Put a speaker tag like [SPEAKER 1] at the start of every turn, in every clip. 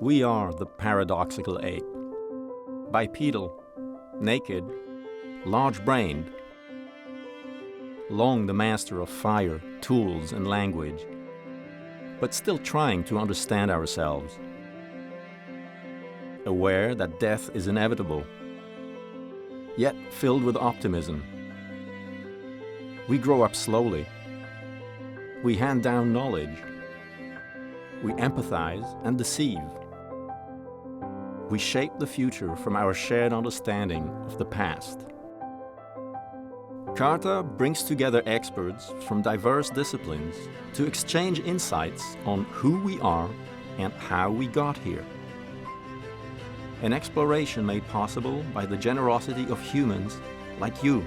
[SPEAKER 1] We are the paradoxical ape. Bipedal, naked, large-brained, long the master of fire, tools, and language, but still trying to understand ourselves. Aware that death is inevitable, yet filled with optimism. We grow up slowly. We hand down knowledge. We empathize and deceive. We shape the future from our shared understanding of the past. Carta brings together experts from diverse disciplines to exchange insights on who we are and how we got here. An exploration made possible by the generosity of humans like you.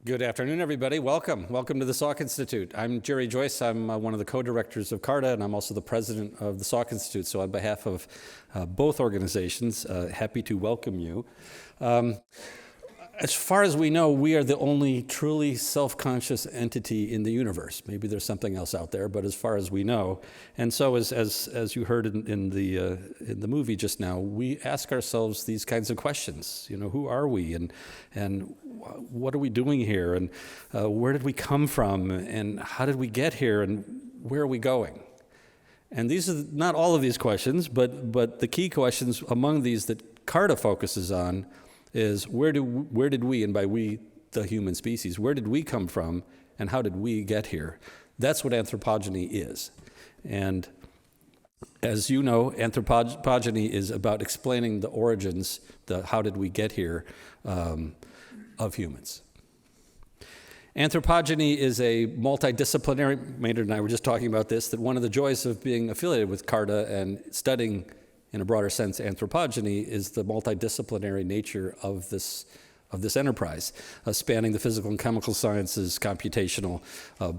[SPEAKER 2] Good afternoon, everybody. Welcome. Welcome to the Salk Institute. I'm Jerry Joyce. I'm one of the co-directors of CARTA, and I'm also the president of the Salk Institute. So on behalf of both organizations, happy to welcome you. As far as we know, we are the only truly self-conscious entity in the universe. Maybe there's something else out there, but as far as we know, and so as you heard in the movie just now, we ask ourselves these kinds of questions. You know, who are we, and what are we doing here, and where did we come from, and how did we get here, and where are we going? And these are not all of these questions, but the key questions among these that CARTA focuses on is where did we, and by we, the human species, where did we come from, and how did we get here? That's what anthropogeny is. And as you know, anthropogeny is about explaining the origins, the how did we get here, of humans. Anthropogeny is a multidisciplinary, Maynard and I were just talking about this, that one of the joys of being affiliated with CARTA and studying in a broader sense anthropogeny is the multidisciplinary nature of this enterprise, spanning the physical and chemical sciences, computational,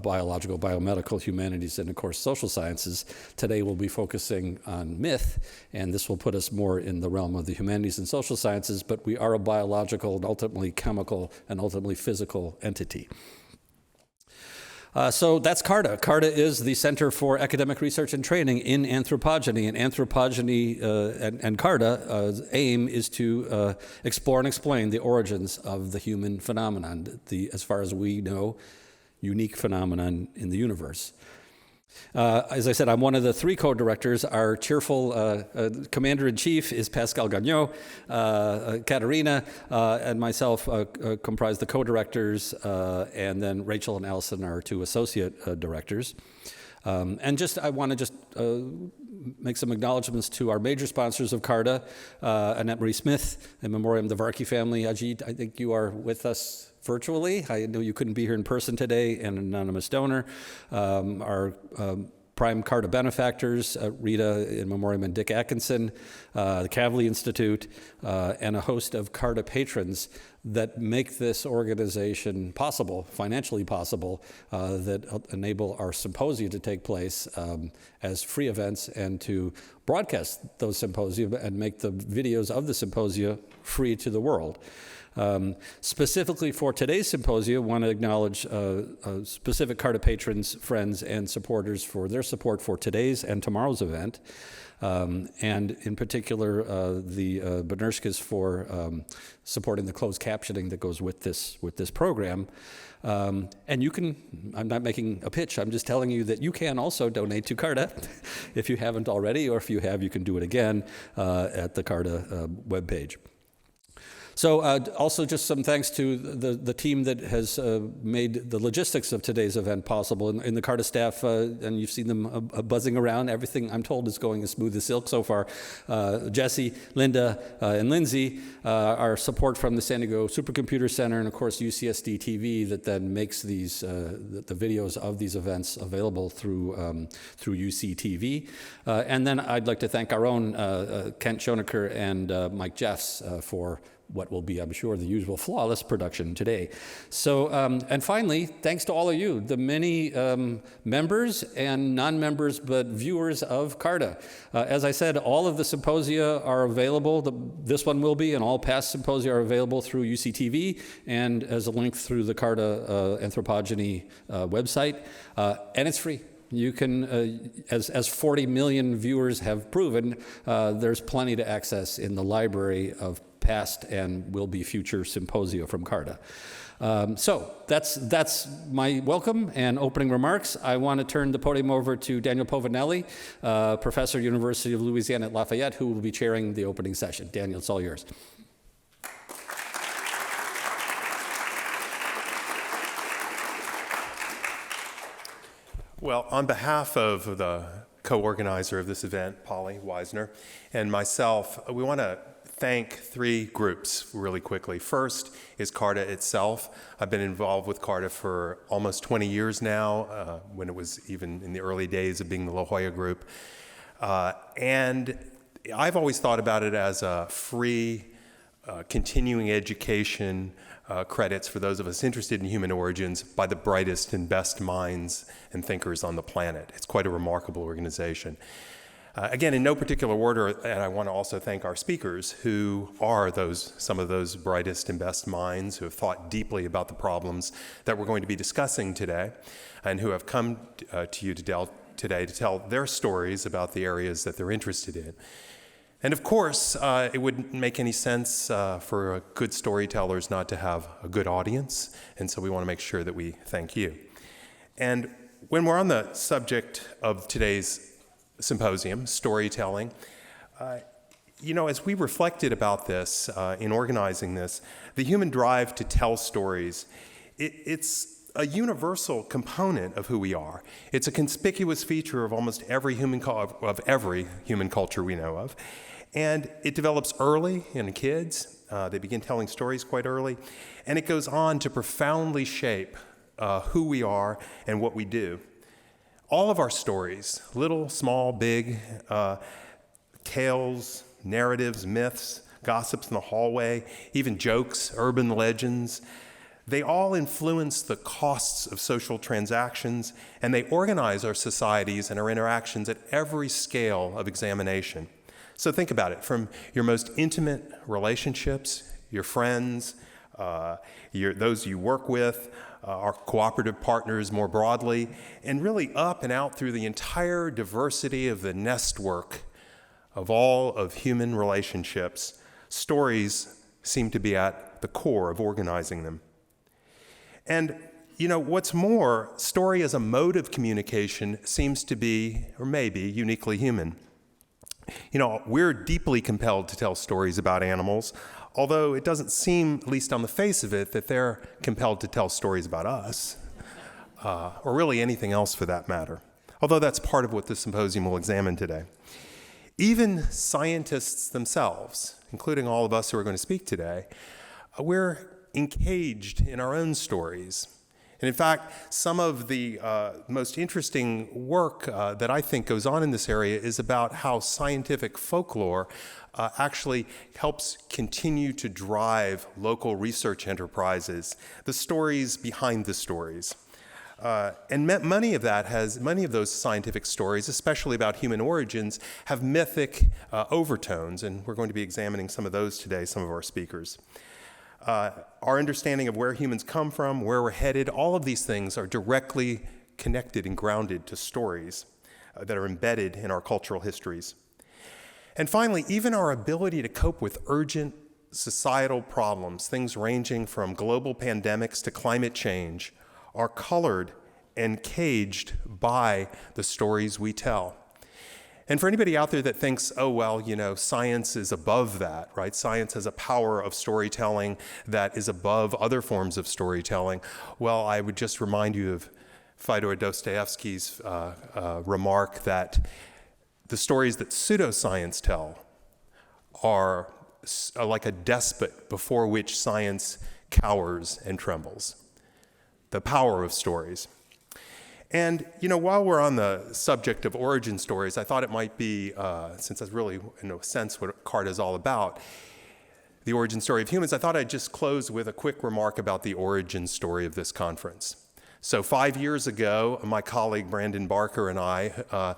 [SPEAKER 2] biological, biomedical, humanities, and of course social sciences. Today we'll be focusing on myth, and this will put us more in the realm of the humanities and social sciences, but we are a biological and ultimately chemical and ultimately physical entity. So that's CARTA. CARTA is the Center for Academic Research and Training in Anthropogeny, and Anthropogeny and CARTA's aim is to explore and explain the origins of the human phenomenon, as far as we know, unique phenomenon in the universe. As I said, I'm one of the three co-directors. Our cheerful commander-in-chief is Pascal Gagnot. Katerina and myself comprise the co-directors, and then Rachel and Allison are two associate directors. And I want to make some acknowledgments to our major sponsors of CARTA, Annette Marie Smith, in memoriam the Varkey family. Ajit, I think you are with us virtually. I know you couldn't be here in person today, and an anonymous donor. Our prime CARTA benefactors, Rita in memoriam and Dick Atkinson, the Kavli Institute, and a host of CARTA patrons that make this organization possible, financially possible, that enable our symposia to take place as free events and to broadcast those symposia and make the videos of the symposia free to the world. Specifically for today's symposia, I want to acknowledge specific CARTA patrons, friends, and supporters for their support for today's and tomorrow's event, and in particular the Benershkas for supporting the closed captioning that goes with this program. And you can, I'm not making a pitch, I'm just telling you that you can also donate to CARTA if you haven't already, or if you have, you can do it again at the CARTA webpage. So also just some thanks to the team that has made the logistics of today's event possible. In the Carta staff, and you've seen them buzzing around, everything I'm told is going as smooth as silk so far. Jesse, Linda, and Lindsay, our support from the San Diego Supercomputer Center, and of course UCSD TV that then makes these the videos of these events available through UC TV. And then I'd like to thank our own Kent Schoenecker and Mike Jeffs for what will be, I'm sure, the usual flawless production today. So, and finally, thanks to all of you, the many members and non-members, but viewers of Carta. As I said, all of the symposia are available. This one will be, and all past symposia are available through UCTV and as a link through the Carta Anthropogeny website, and it's free. You can, as 40 million viewers have proven, there's plenty to access in the library of past and will be future symposia from Carta. So that's my welcome and opening remarks. I want to turn the podium over to Daniel Povinelli, professor, University of Louisiana at Lafayette, who will be chairing the opening session. Daniel, it's all yours.
[SPEAKER 3] Well, on behalf of the co-organizer of this event, Polly Weisner, and myself, we want to thank three groups really quickly. First is Carta itself. I've been involved with Carta for almost 20 years now, when it was even in the early days of being the La Jolla group. And I've always thought about it as a free continuing education credits for those of us interested in human origins by the brightest and best minds and thinkers on the planet. It's quite a remarkable organization. Again, in no particular order, and I want to also thank our speakers who are some of those brightest and best minds who have thought deeply about the problems that we're going to be discussing today and who have come to you today to tell their stories about the areas that they're interested in. And of course, it wouldn't make any sense for good storytellers not to have a good audience, and so we want to make sure that we thank you. And when we're on the subject of today's symposium, storytelling, as we reflected about this in organizing this, the human drive to tell stories, it's a universal component of who we are. It's a conspicuous feature of almost every human culture we know of. And it develops early in kids. They begin telling stories quite early. And it goes on to profoundly shape who we are and what we do. All of our stories, little, small, big, tales, narratives, myths, gossips in the hallway, even jokes, urban legends, they all influence the costs of social transactions, and they organize our societies and our interactions at every scale of examination. So think about it, from your most intimate relationships, your friends, those you work with, our cooperative partners more broadly, and really up and out through the entire diversity of the nestwork of all of human relationships. Stories seem to be at the core of organizing them. And what's more, story as a mode of communication seems to be, or maybe, uniquely human. We're deeply compelled to tell stories about animals, although it doesn't seem, at least on the face of it, that they're compelled to tell stories about us, or really anything else for that matter, although that's part of what this symposium will examine today. Even scientists themselves, including all of us who are going to speak today, we're encaged in our own stories. And in fact, some of the most interesting work that I think goes on in this area is about how scientific folklore actually helps continue to drive local research enterprises, the stories behind the stories. And many of those scientific stories, especially about human origins, have mythic overtones, and we're going to be examining some of those today, some of our speakers. Our understanding of where humans come from, where we're headed, all of these things are directly connected and grounded to stories that are embedded in our cultural histories. And finally, even our ability to cope with urgent societal problems, things ranging from global pandemics to climate change, are colored and caged by the stories we tell. And for anybody out there that thinks, oh, well, science is above that, right? Science has a power of storytelling that is above other forms of storytelling. Well, I would just remind you of Fyodor Dostoevsky's remark that the stories that pseudoscience tell are like a despot before which science cowers and trembles. The power of stories. And, while we're on the subject of origin stories, I thought it might be, since that's really, in a sense, what Carta is all about, the origin story of humans, I thought I'd just close with a quick remark about the origin story of this conference. So 5 years ago, my colleague Brandon Barker and I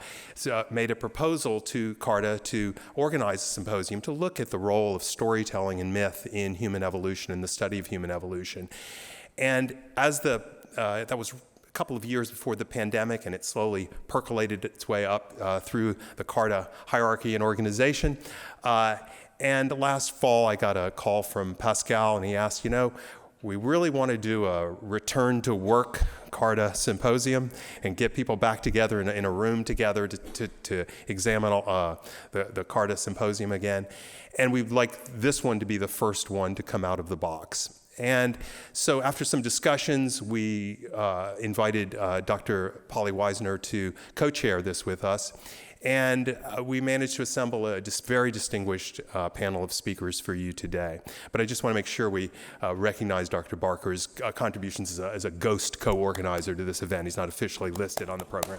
[SPEAKER 3] made a proposal to Carta to organize a symposium to look at the role of storytelling and myth in human evolution and the study of human evolution. And as that was a couple of years before the pandemic, and it slowly percolated its way up through the Carta hierarchy and organization. And last fall, I got a call from Pascal, and he asked, we really want to do a return to work Carta Symposium and get people back together in a room together to examine the Carta Symposium again. And we'd like this one to be the first one to come out of the box. And so after some discussions, we invited Dr. Polly Weisner to co-chair this with us. And we managed to assemble a very distinguished panel of speakers for you today. But I just want to make sure we recognize Dr. Barker's contributions as a ghost co-organizer to this event. He's not officially listed on the program.